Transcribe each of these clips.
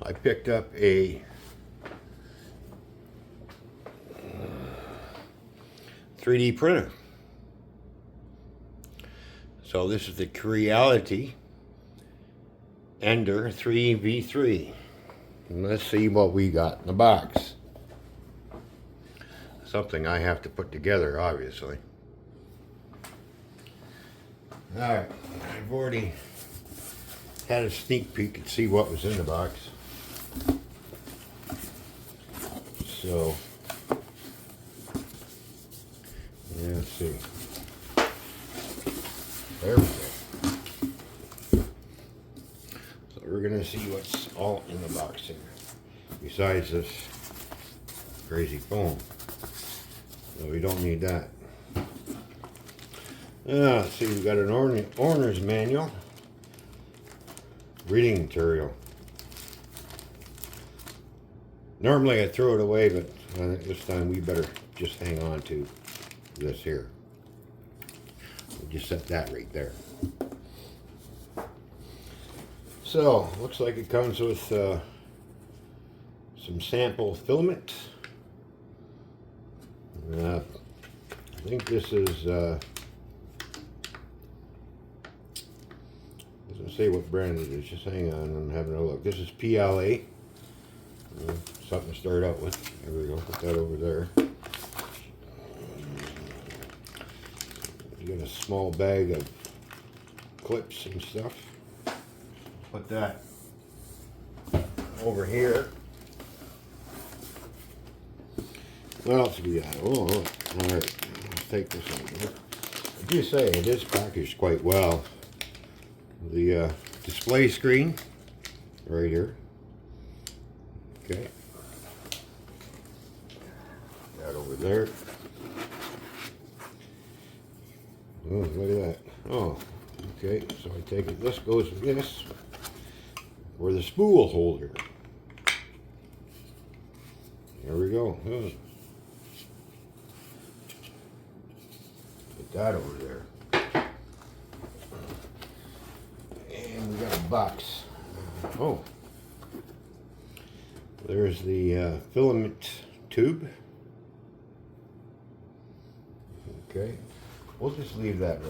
I picked up a 3D printer. So this is the Creality Ender 3v3. And let's see what we got in the box. Something I have to put together, obviously. Alright, I've already had a sneak peek and see what was in the box. So, yeah, let's see. There we go. So we're gonna see what's all in the box here, besides this crazy foam. So we don't need that. Let's see, we got an owner's manual, reading material. Normally I throw it away, but I think this time we better just hang on to this here. We'll just set that right there. So, looks like it comes with some sample filament. I think this is, doesn't say what brand it is, just hang on, I'm having a look. This is PLA. Something to start out with. There we go, put that over there. You got a small bag of clips and stuff. Put that over here. What else do we got? Oh, alright, let's take this over. I do say it is packaged quite well. The display screen right here. Okay. That over there. Oh, look at that. Oh, okay. So I take it, this goes with this, or the spool holder. There we go. Oh. Put that over there. And we got a box. Oh. There's the filament tube. Okay. We'll just leave that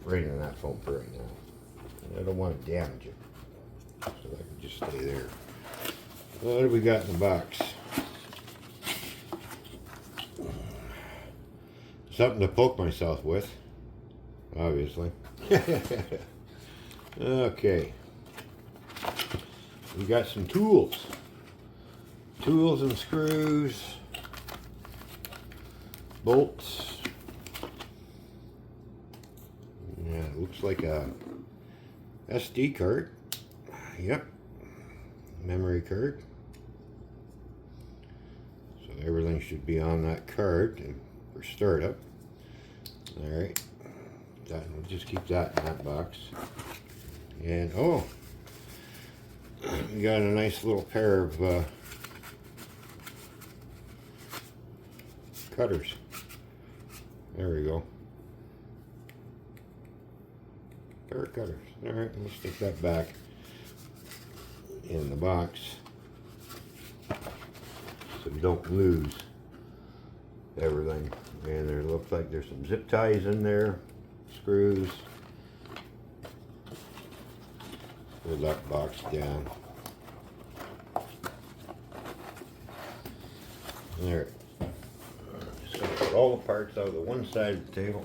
right in that foam for right now. I don't want to damage it. So that can just stay there. What do we got in the box? Something to poke myself with, obviously. Okay. We got some tools. Tools and screws. Bolts. Yeah, it looks like a SD card. Yep. Memory card. So everything should be on that card for startup. Alright. We'll just keep that in that box. And oh, we got a nice little pair of cutters. There we go. Pair of cutters. Alright, we'll stick that back in the box so we don't lose everything. And there looks like there's some zip ties in there, screws. Pull that box down. There. Just gonna put all the parts out of the one side of the table,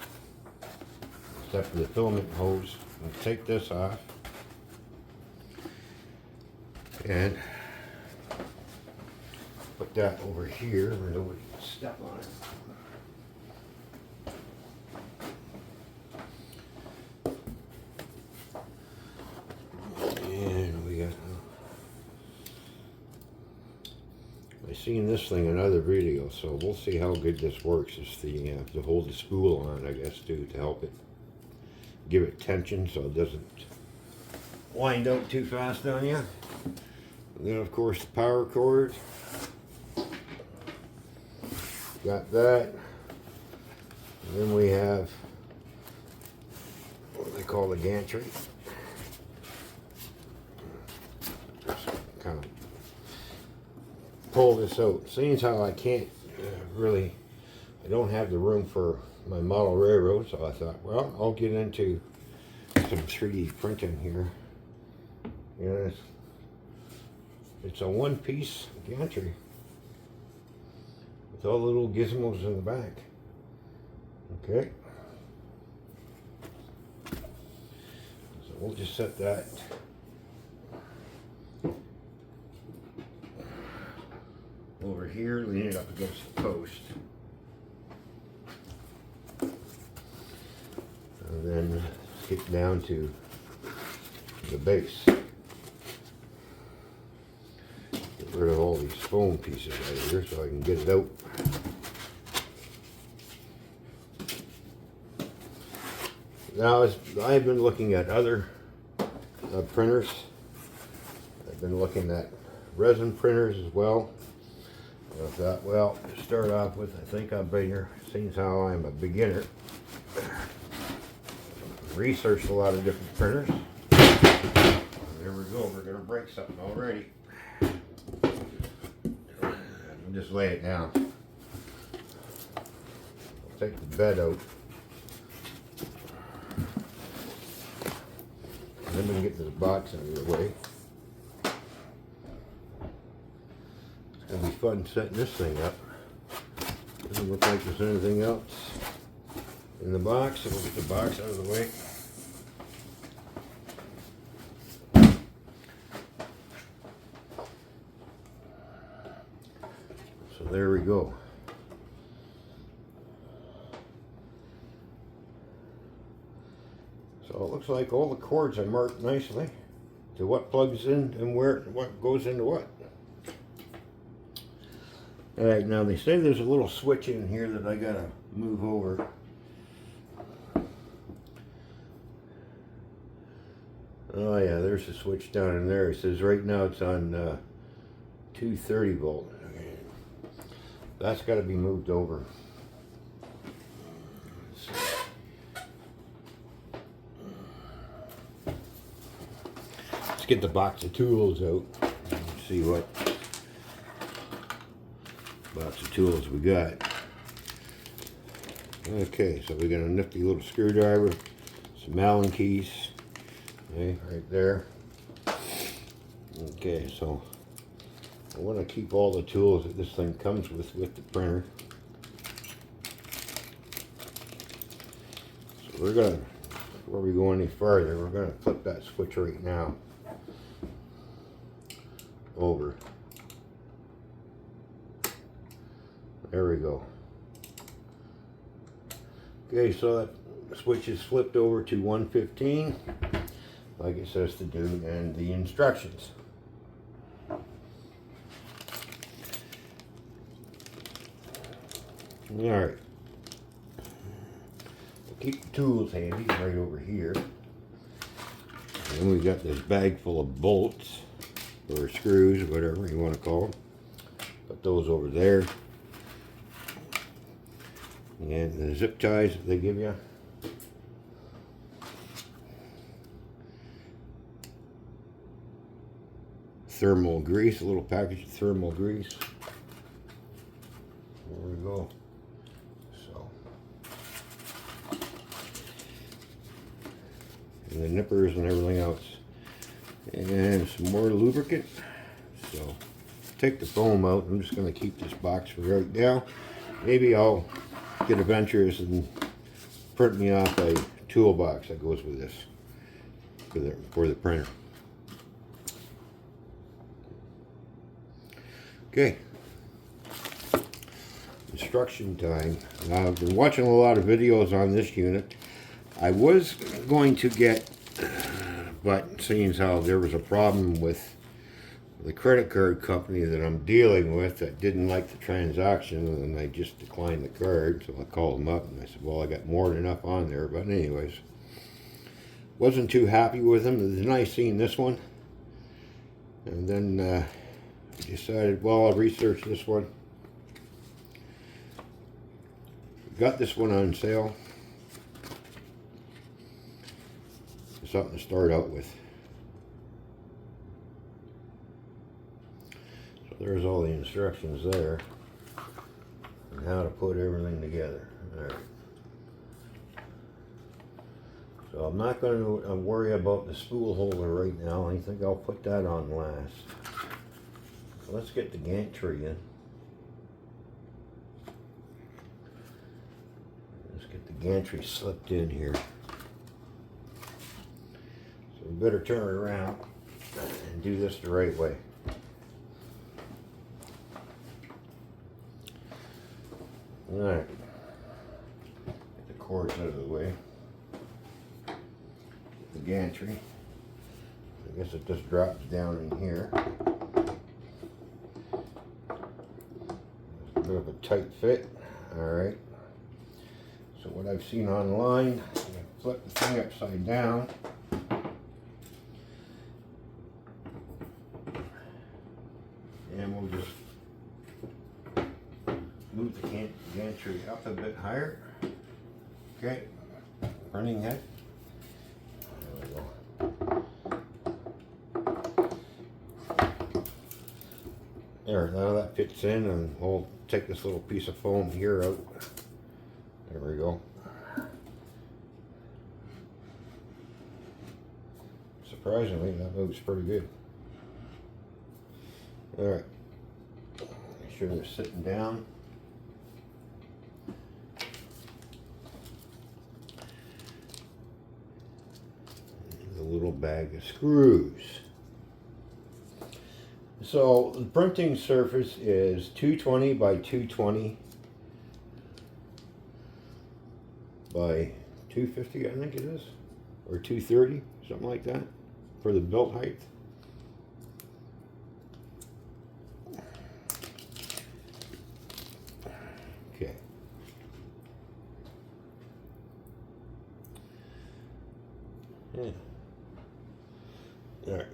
except for the filament hose. I'll take this off and put that over here where nobody can step on it. And we got, I seen this thing in other videos, so we'll see how good this works. It's the to hold the spool on, I guess, too, to help it give it tension so it doesn't wind out too fast on you. And then, of course, the power cord. Got that. And then we have what they call the gantry. Just kind of pull this out. Seeing as how I can't really, I don't have the room for my model railroad, so I thought, well, I'll get into some 3D printing here. Yeah, it's a one-piece gantry with all the little gizmos in the back. Okay. So we'll just set that over here, lean it up against the post. And then get down to the base. Get rid of all these foam pieces right here so I can get it out. Now, I've been looking at other printers. I've been looking at resin printers as well. I thought, well, to start off with, I think I'm better, seeing how I'm a beginner. Researched a lot of different printers. There we go, we're going to break something already. I'll just lay it down. I'll take the bed out. And then we can get this box out of the way. It's going to be fun setting this thing up. Doesn't look like there's anything else in the box, so we'll get the box out of the way. So there we go. So it looks like all the cords are marked nicely to what plugs in and where, what goes into what. Alright, now they say there's a little switch in here that I gotta move over. Oh yeah, there's a switch down in there. It says right now it's on 230 volt. That's got to be moved over. Let's get the box of tools out and see what box of tools we got. Okay, so we got a nifty little screwdriver, some Allen keys. Okay, right there. Okay, so I want to keep all the tools that this thing comes with the printer. So we're going to, before we go any further, we're going to flip that switch right now over. There we go. Okay, so that switch is flipped over to 115. Like it says to do, and the instructions. Alright. Keep the tools handy right over here. And then we've got this bag full of bolts, or screws, or whatever you want to call them. Put those over there. And the zip ties that they give you. Thermal grease, a little package of thermal grease. There we go. So, and the nippers and everything else, and some more lubricant. So, take the foam out. I'm just going to keep this box for right now. Maybe I'll get adventurous and print me off a toolbox that goes with this for the printer. Okay, instruction time. Now, I've been watching a lot of videos on this unit. I was going to get, but seeing as how there was a problem with the credit card company that I'm dealing with that didn't like the transaction, and I just declined the card, so I called them up and I said, well, I got more than enough on there, but anyways, wasn't too happy with them. It was nice seeing this one, and then decided, well, I'll research this one. Got this one on sale. Something to start out with. So there's all the instructions there on how to put everything together. All right. So I'm not going to worry about the spool holder right now. I think I'll put that on last. So let's get the gantry in. Let's get the gantry slipped in here. So we better turn it around and do this the right way. All right. Get the cords out of the way. The gantry. I guess it just drops down in here. It's a bit of a tight fit. Alright. So what I've seen online, you flip the thing upside down. And we'll just move the gantry up a bit higher. Okay. Running head. There, now that fits in, and we'll take this little piece of foam here out. There we go. Surprisingly, that moves pretty good. Alright. Make sure they're sitting down. The little bag of screws. So the printing surface is 220 by 220 by 250, I think it is, or 230, something like that, for the belt height. Okay. Yeah. All right.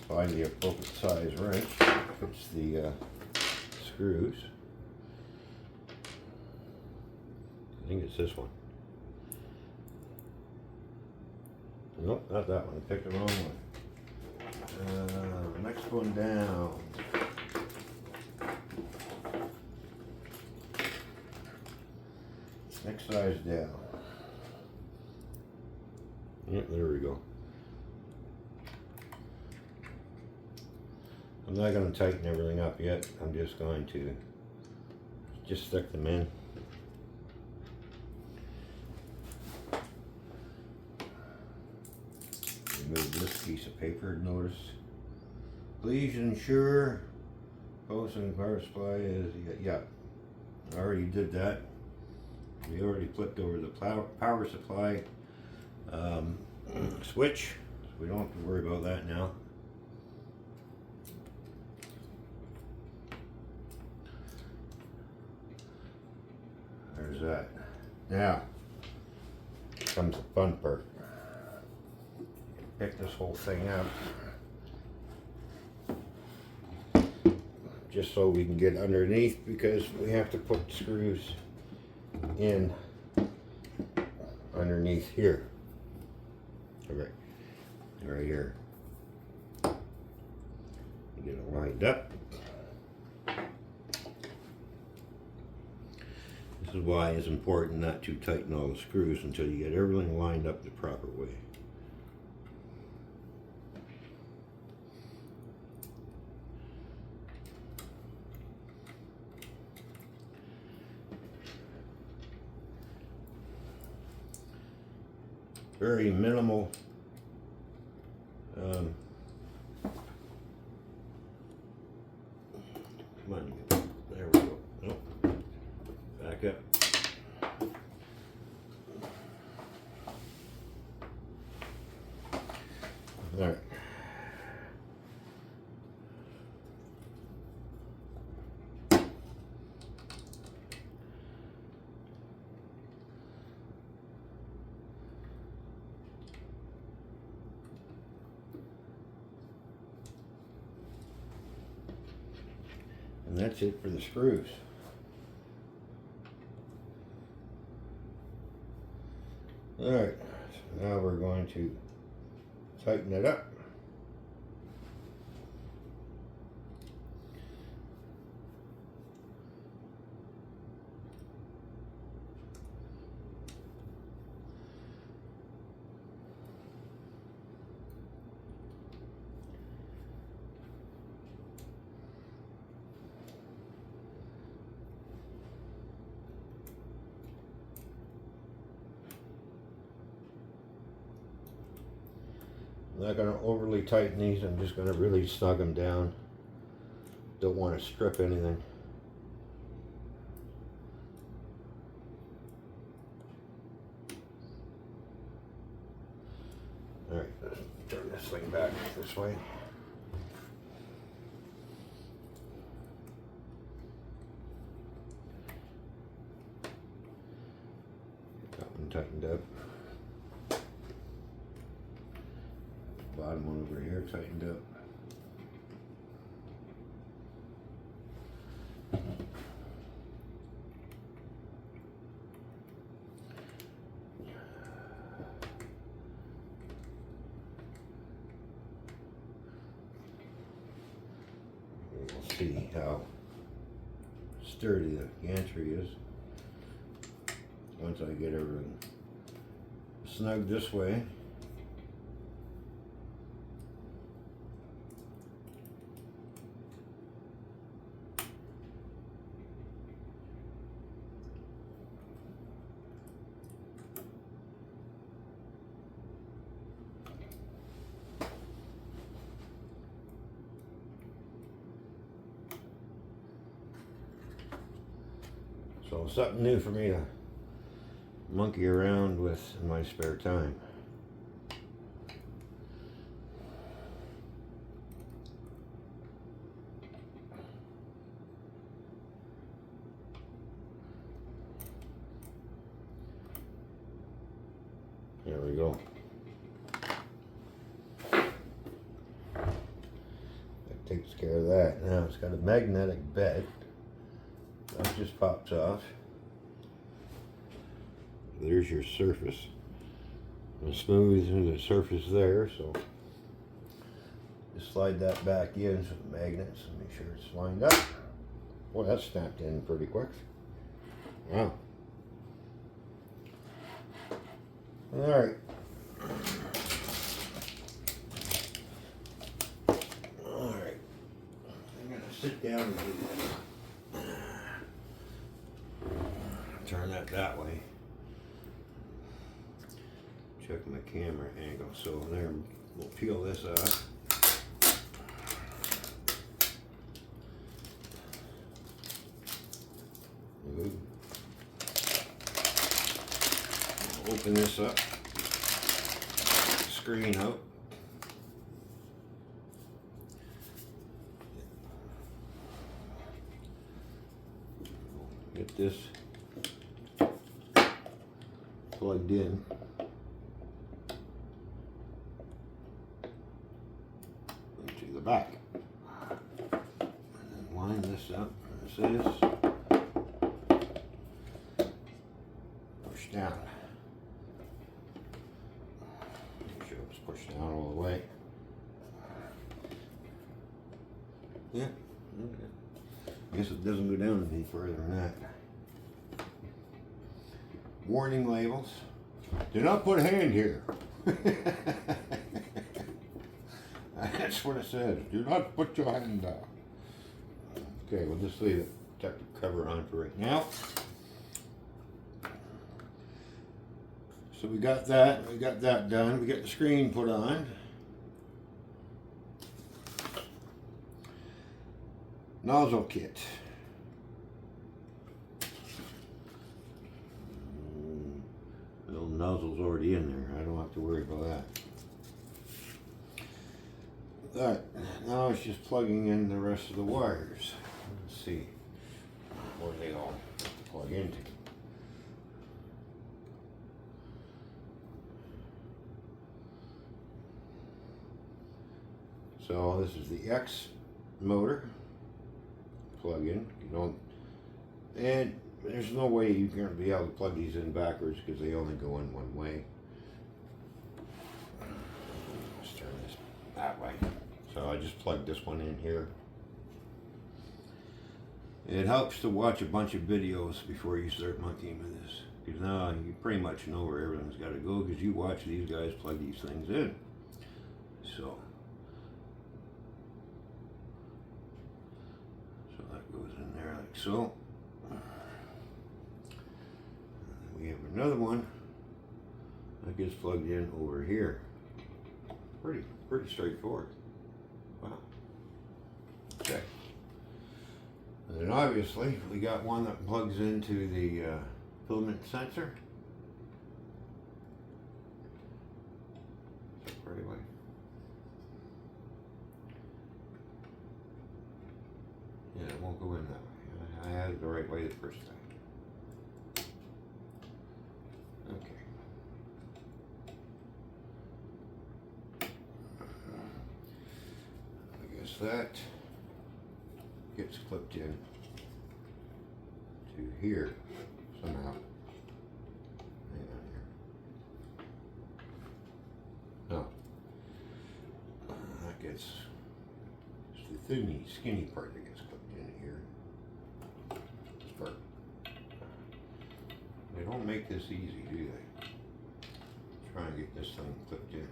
Find the appropriate size wrench, fits the screws. I think it's this one. Nope, not that one. Picked the wrong one. Next one down. Next size down. Yep, there we go. I'm not going to tighten everything up yet. I'm just going to just stick them in. Remove this piece of paper. Notice, please ensure post and power supply is, yeah, I already did that. We already flipped over the power supply switch, so we don't have to worry about that now. There's that. Now comes the fun part. Pick this whole thing out just so we can get underneath, because we have to put screws in underneath here. Okay, right here. Get it lined up. This is why it's important not to tighten all the screws until you get everything lined up the proper way. Very minimal come on, there we go. Nope. Back up. All right. And that's it for the screws. Alright, so now we're going to tighten it up. I'm not going to overly tighten these, I'm just going to really snug them down. Don't want to strip anything. Alright, let's turn this thing back this way. Got one tightened up. Bottom one over here tightened up. We'll see how sturdy the gantry is once I get everything snug this way. So something new for me to monkey around with in my spare time. There we go. That takes care of that. Now it's got a magnetic bed. That just pops off. There's your surface. And smooth the surface there, so just slide that back in with the magnets and make sure it's lined up. Boy, that snapped in pretty quick. Wow. Alright. Alright. I'm gonna sit down and do this. Turn that way. Check my camera angle. So there, we'll peel this off. Open this up. Screen out. Get this plugged in. Into the back. And then line this up as this. Push down. Make sure it's pushed down all the way. Yeah. Okay. I guess it doesn't go down any further than that. Warning labels. Do not put a hand here. That's what it says. Do not put your hand down. Okay, we'll just leave the protective cover on for right now. So we got that done. We got the screen put on. Nozzle kit. The nozzle's already in there. I don't have to worry about that. Alright, now it's just plugging in the rest of the wires. Let's see where they all plug into. So this is the X motor. Plug in. You don't, and there's no way you're going to be able to plug these in backwards because they only go in one way. Let's turn this that way. So I just plugged this one in here. It helps to watch a bunch of videos before you start monkeying with this, because now you pretty much know where everything's got to go because you watch these guys plug these things in. So that goes in there like so. We have another one that gets plugged in over here. Pretty straightforward. Wow. Okay. And then obviously we got one that plugs into the filament sensor. Right away. Yeah, it won't go in that way. I had it the right way the first time. Okay. I guess that gets clipped in to here somehow. Hang on here. No. That gets, it's the thin, skinny part that gets clipped in here. This part. They don't make this easy, do they? Try and get this thing clipped in.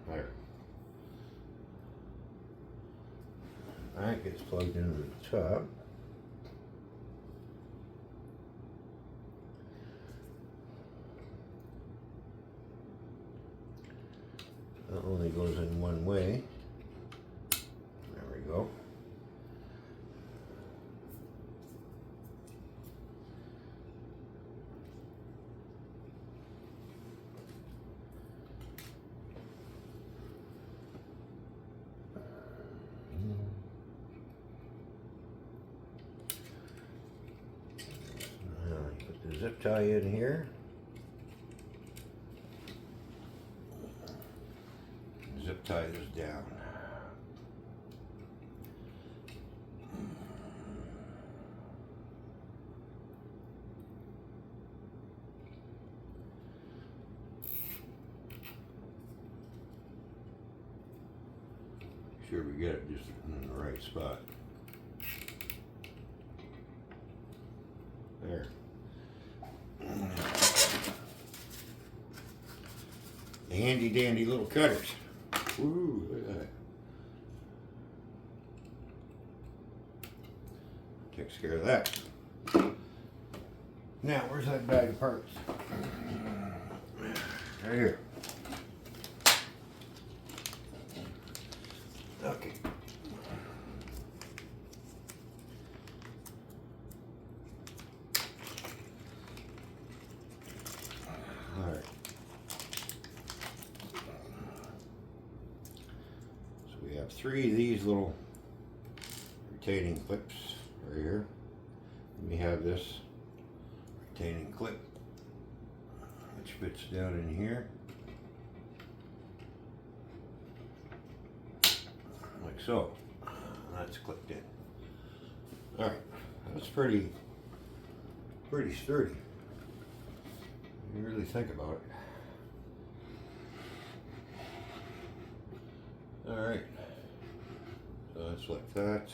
There. That gets plugged into the top. That only goes in one way. There we go. Put the zip tie in here. Zip tie this down. Make sure we get it just in the right spot. There. The handy dandy little cutters. Ooh, look at that. Takes care of that. Now, where's that bag of parts? Right here. Okay. All right. So we have 3 of these little retaining clips right here. And we have this retaining clip which fits down in here like so. That's clipped in. All right, that's pretty sturdy. You really think about it. All right, so that's like that.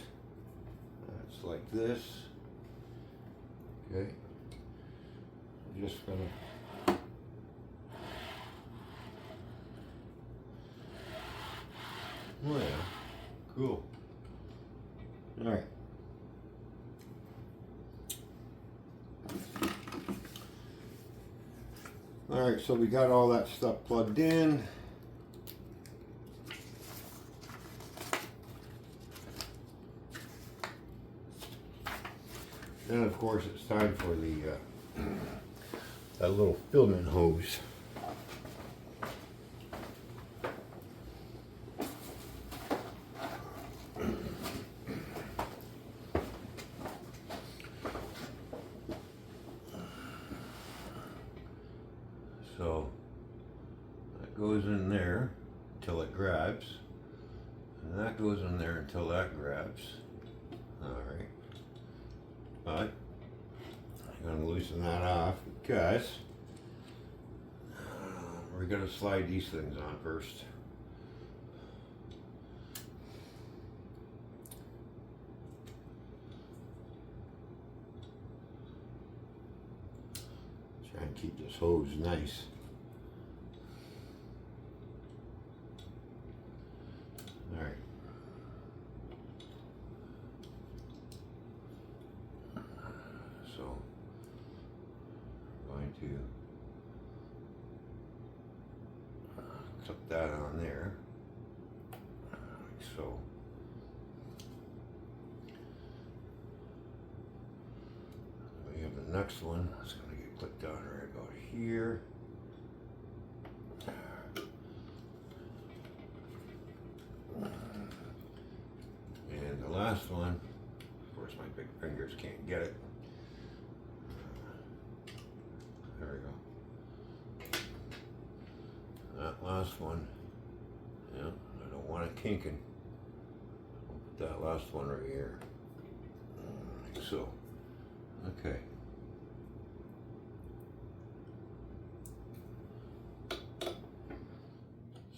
That's like this. Okay. I'm just gonna oh yeah, cool. All right. All right, so we got all that stuff plugged in. Then of course it's time for the that little filament hose. So that goes in there until it grabs, and that goes in there until that grabs. Alright. But I'm going to loosen that off because we're going to slide these things on first. Try and keep this hose nice. Alright. So, I'm going to clip that on there, like so. We have the next one. It's going to get clipped on right about here. And the last one, of course my big fingers can't get it. There we go. That last one, yeah, I don't want it kinking. I'll put that last one right here, like so. Okay.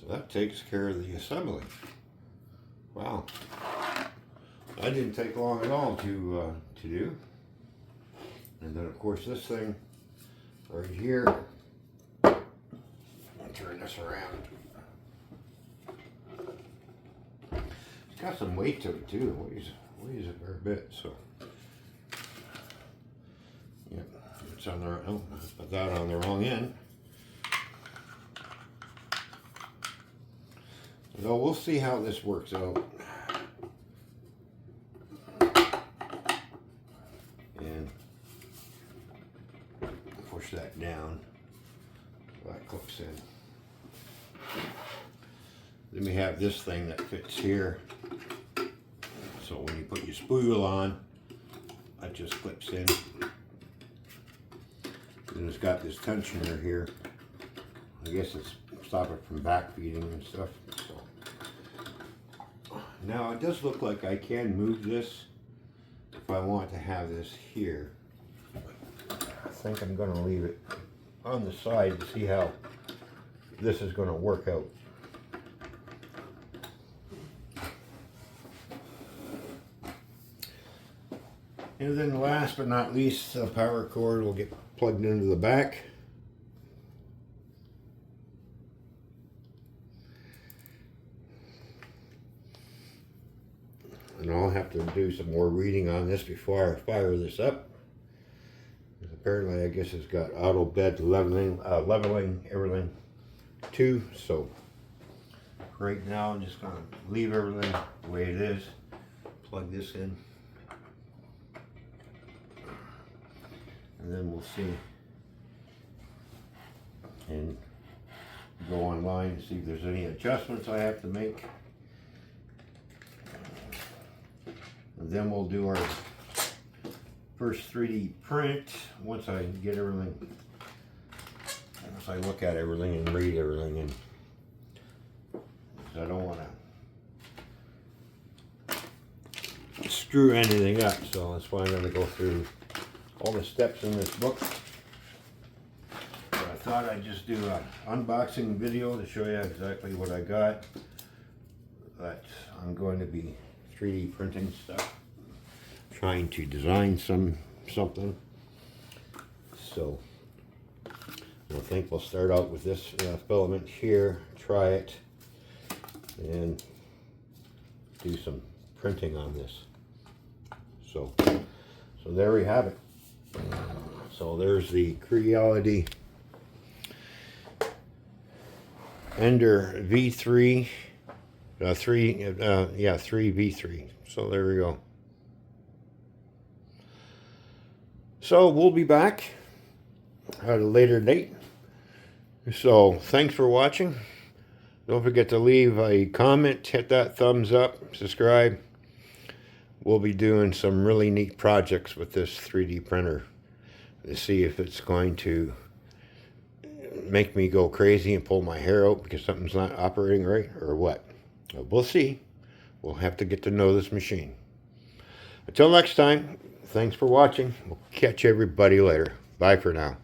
So that takes care of the assembly. Wow. That didn't take long at all to do. And then of course this thing right here, I'll turn this around. It's got some weight to it too. Weighs a fair bit, so. Yep, it's on the, oh, I put that on the wrong end. So we'll see how this works out. And push that down so that clips in. Then we have this thing that fits here. So when you put your spool on, that just clips in. And it's got this tensioner here. I guess it's stop it from back feeding and stuff. So. Now it does look like I can move this if I want to have this here. I think I'm going to leave it on the side to see how this is going to work out. And then last but not least, the power cord will get plugged into the back. And I'll have to do some more reading on this before I fire this up. Apparently, I guess it's got auto bed leveling everything too. So right now, I'm just going to leave everything the way it is. Plug this in, and then we'll see and go online and see if there's any adjustments I have to make. And then we'll do our first 3D print once I get everything, once I look at everything and read everything, and I don't want to screw anything up, so that's why I'm going to go through all the steps in this book. But I thought I'd just do an unboxing video to show you exactly what I got. But I'm going to be 3D printing stuff, trying to design something. So I think we'll start out with this filament here, try it, and do some printing on this. So there we have it. So there's the Creality Ender V3. 3V3. So there we go. So we'll be back at a later date. So thanks for watching. Don't forget to leave a comment, hit that thumbs up, subscribe. We'll be doing some really neat projects with this 3D printer to see if it's going to make me go crazy and pull my hair out because something's not operating right or what. We'll see. we'll have to get to know this machine. Until next time, thanks for watching. We'll catch everybody later. Bye for now.